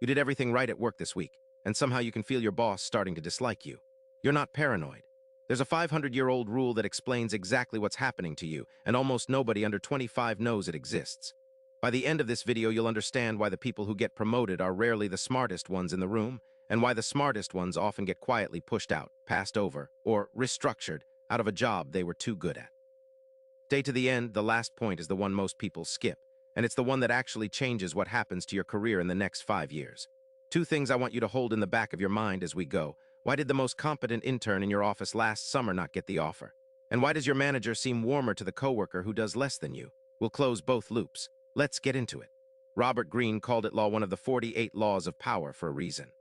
You did everything right at work this week, and somehow you can feel your boss starting to dislike you. You're not paranoid. There's a 500-year-old rule that explains exactly what's happening to you, and almost nobody under 25 knows it exists. By the end of this video, you'll understand why the people who get promoted are rarely the smartest ones in the room, and why the smartest ones often get quietly pushed out, passed over, or restructured out of a job they were too good at. Stay to the end. The last point is the one most people skip, and it's the one that actually changes what happens to your career in the next 5 years. Two things I want you to hold in the back of your mind as we go. Why did the most competent intern in your office last summer not get the offer? And why does your manager seem warmer to the coworker who does less than you? We'll close both loops. Let's get into it. Robert Greene called it Law 1 of the 48 Laws of Power for a reason.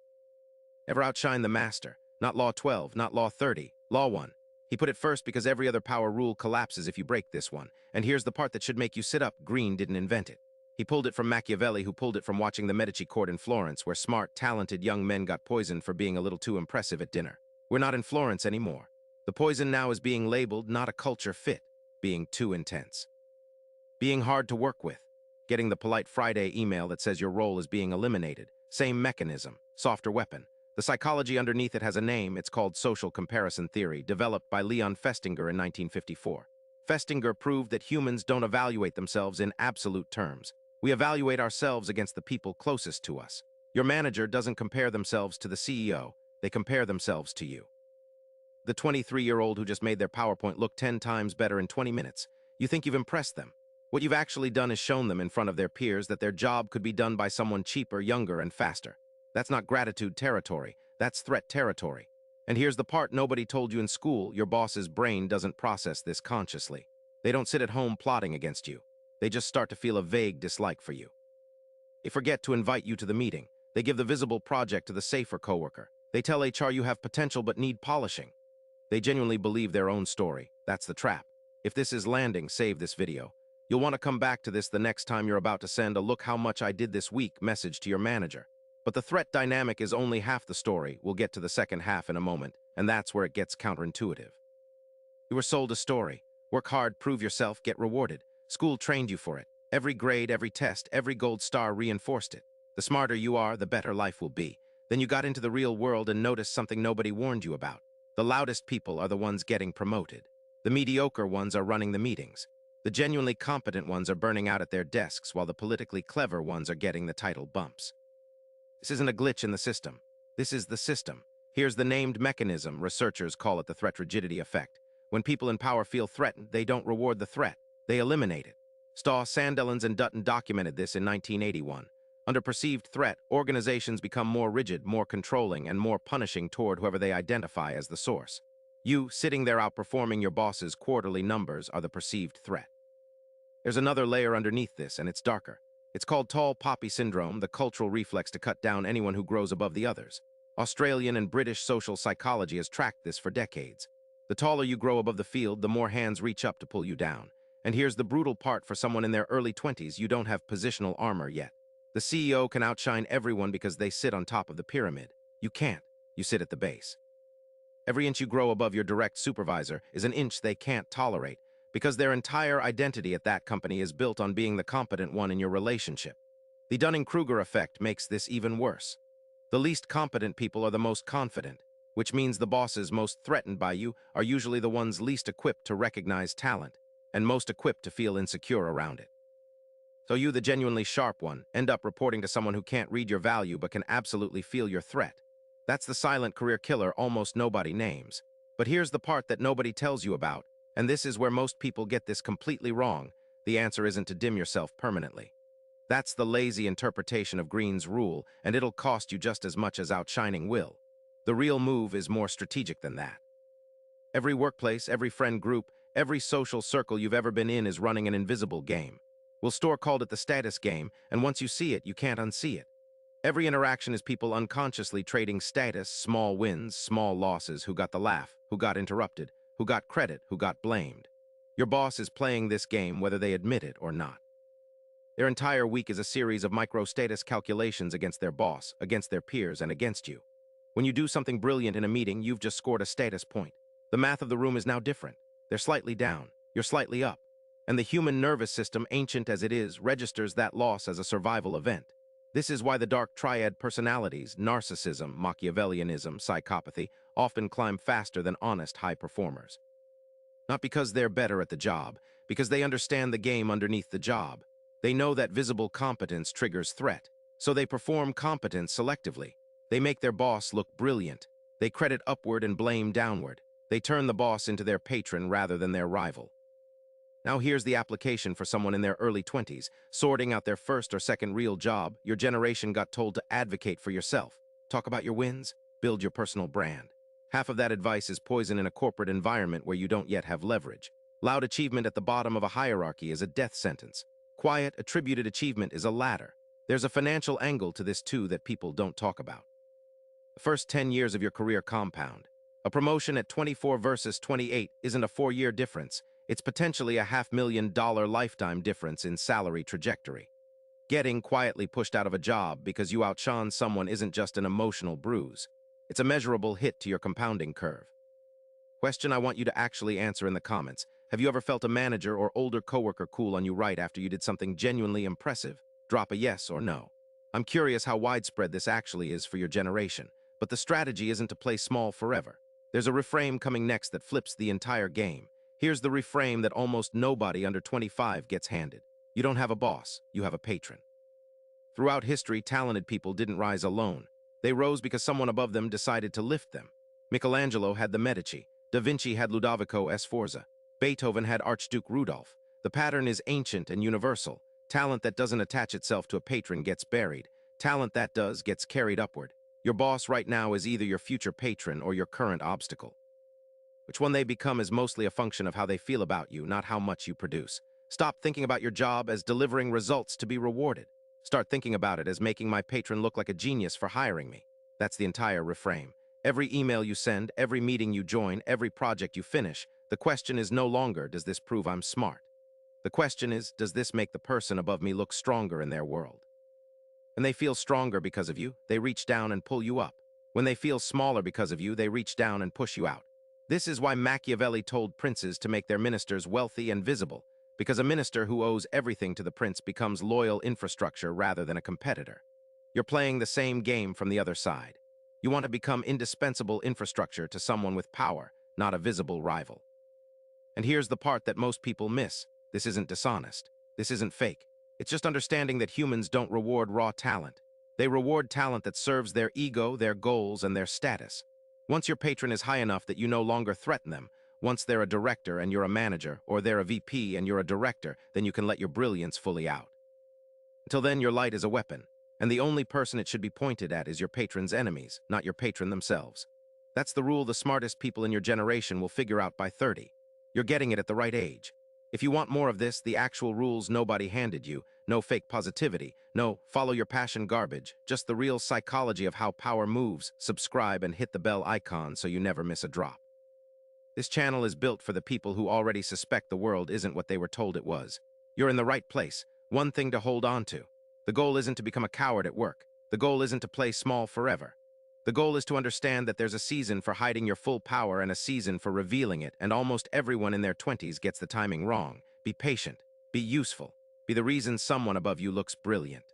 Ever outshine the master? Not Law 12, not Law 30, Law 1. He put it first because every other power rule collapses if you break this one. And here's the part that should make you sit up. Greene didn't invent it. He pulled it from Machiavelli, who pulled it from watching the Medici court in Florence, where smart, talented young men got poisoned for being a little too impressive at dinner. We're not in Florence anymore. The poison now is being labeled not a culture fit, being too intense. Being hard to work with. Getting the polite Friday email that says your role is being eliminated. Same mechanism, softer weapon. The psychology underneath it has a name. It's called social comparison theory, developed by Leon Festinger in 1954. Festinger proved that humans don't evaluate themselves in absolute terms. We evaluate ourselves against the people closest to us. Your manager doesn't compare themselves to the CEO. They compare themselves to you. The 23-year-old who just made their PowerPoint look 10 times better in 20 minutes. You think you've impressed them. What you've actually done is shown them in front of their peers that their job could be done by someone cheaper, younger, and faster. That's not gratitude territory. That's threat territory. And here's the part nobody told you in school. Your boss's brain doesn't process this consciously. They don't sit at home plotting against you. They just start to feel a vague dislike for you. They forget to invite you to the meeting. They give the visible project to the safer coworker. They tell HR you have potential but need polishing. They genuinely believe their own story. That's the trap. If this is landing, save this video. You'll want to come back to this the next time you're about to send a "look how much I did this week" message to your manager. But the threat dynamic is only half the story. We'll get to the second half in a moment, and that's where it gets counterintuitive. You were sold a story. Work hard, prove yourself, get rewarded. School trained you for it. Every grade, every test, every gold star reinforced it. The smarter you are, the better life will be. Then you got into the real world and noticed something nobody warned you about. The loudest people are the ones getting promoted. The mediocre ones are running the meetings. The genuinely competent ones are burning out at their desks, while the politically clever ones are getting the title bumps. This isn't a glitch in the system. This is the system. Here's the named mechanism. Researchers call it the threat rigidity effect. When people in power feel threatened, they don't reward the threat. They eliminate it. Staw, Sandelins, and Dutton documented this in 1981. Under perceived threat, organizations become more rigid, more controlling, and more punishing toward whoever they identify as the source. You, sitting there outperforming your boss's quarterly numbers, are the perceived threat. There's another layer underneath this, and it's darker. It's called tall poppy syndrome, the cultural reflex to cut down anyone who grows above the others. Australian and British social psychology has tracked this for decades. The taller you grow above the field, the more hands reach up to pull you down. And here's the brutal part for someone in their early 20s, you don't have positional armor yet. The CEO can outshine everyone because they sit on top of the pyramid. You can't. You sit at the base. Every inch you grow above your direct supervisor is an inch they can't tolerate, because their entire identity at that company is built on being the competent one in your relationship. The Dunning-Kruger effect makes this even worse. The least competent people are the most confident, which means the bosses most threatened by you are usually the ones least equipped to recognize talent, and most equipped to feel insecure around it. So you, the genuinely sharp one, end up reporting to someone who can't read your value but can absolutely feel your threat. That's the silent career killer almost nobody names. But here's the part that nobody tells you about, and this is where most people get this completely wrong. The answer isn't to dim yourself permanently. That's the lazy interpretation of Greene's rule, and it'll cost you just as much as outshining will. The real move is more strategic than that. Every workplace, every friend group, every social circle you've ever been in is running an invisible game. We'll called it the status game, and once you see it, you can't unsee it. Every interaction is people unconsciously trading status, small wins, small losses, who got the laugh, who got interrupted, who got credit, who got blamed. Your boss is playing this game whether they admit it or not. Their entire week is a series of micro-status calculations against their boss, against their peers, and against you. When you do something brilliant in a meeting, you've just scored a status point. The math of the room is now different. They're slightly down, you're slightly up. And the human nervous system, ancient as it is, registers that loss as a survival event. This is why the dark triad personalities, narcissism, Machiavellianism, psychopathy, often climb faster than honest high performers. Not because they're better at the job, because they understand the game underneath the job. They know that visible competence triggers threat, so they perform competence selectively. They make their boss look brilliant. They credit upward and blame downward. They turn the boss into their patron rather than their rival. Now here's the application for someone in their early 20s, sorting out their first or second real job. Your generation got told to advocate for yourself. Talk about your wins, build your personal brand. Half of that advice is poison in a corporate environment where you don't yet have leverage. Loud achievement at the bottom of a hierarchy is a death sentence. Quiet, attributed achievement is a ladder. There's a financial angle to this too that people don't talk about. The first 10 years of your career compound. A promotion at 24 versus 28 isn't a 4-year difference. It's potentially a $500,000 lifetime difference in salary trajectory. Getting quietly pushed out of a job because you outshone someone isn't just an emotional bruise. It's a measurable hit to your compounding curve. Question I want you to actually answer in the comments. Have you ever felt a manager or older coworker cool on you right after you did something genuinely impressive? Drop a yes or no. I'm curious how widespread this actually is for your generation, but the strategy isn't to play small forever. There's a reframe coming next that flips the entire game. Here's the reframe that almost nobody under 25 gets handed. You don't have a boss, you have a patron. Throughout history, talented people didn't rise alone. They rose because someone above them decided to lift them. Michelangelo had the Medici, Da Vinci had Ludovico Sforza, Beethoven had Archduke Rudolph. The pattern is ancient and universal. Talent that doesn't attach itself to a patron gets buried. Talent that does gets carried upward. Your boss right now is either your future patron or your current obstacle. Which one they become is mostly a function of how they feel about you, not how much you produce. Stop thinking about your job as delivering results to be rewarded. Start thinking about it as making my patron look like a genius for hiring me. That's the entire reframe. Every email you send, every meeting you join, every project you finish, the question is no longer, does this prove I'm smart? The question is, does this make the person above me look stronger in their world? When they feel stronger because of you, they reach down and pull you up. When they feel smaller because of you, they reach down and push you out. This is why Machiavelli told princes to make their ministers wealthy and visible, because a minister who owes everything to the prince becomes loyal infrastructure rather than a competitor. You're playing the same game from the other side. You want to become indispensable infrastructure to someone with power, not a visible rival. And here's the part that most people miss. This isn't dishonest. This isn't fake. It's just understanding that humans don't reward raw talent. They reward talent that serves their ego, their goals, and their status. Once your patron is high enough that you no longer threaten them, once they're a director and you're a manager, or they're a VP and you're a director, then you can let your brilliance fully out. Until then, your light is a weapon, and the only person it should be pointed at is your patron's enemies, not your patron themselves. That's the rule the smartest people in your generation will figure out by 30. You're getting it at the right age. If you want more of this, the actual rules nobody handed you, no fake positivity, no follow your passion garbage, just the real psychology of how power moves, subscribe and hit the bell icon so you never miss a drop. This channel is built for the people who already suspect the world isn't what they were told it was. You're in the right place, one thing to hold on to. The goal isn't to become a coward at work. The goal isn't to play small forever. The goal is to understand that there's a season for hiding your full power and a season for revealing it, and almost everyone in their 20s gets the timing wrong. Be patient. Be useful. Be the reason someone above you looks brilliant.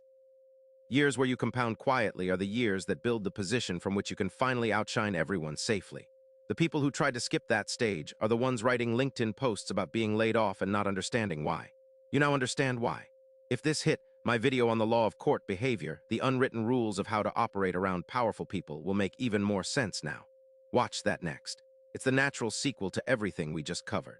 Years where you compound quietly are the years that build the position from which you can finally outshine everyone safely. The people who tried to skip that stage are the ones writing LinkedIn posts about being laid off and not understanding why. You now understand why. If this hit, my video on the law of court behavior, the unwritten rules of how to operate around powerful people, will make even more sense now. Watch that next. It's the natural sequel to everything we just covered.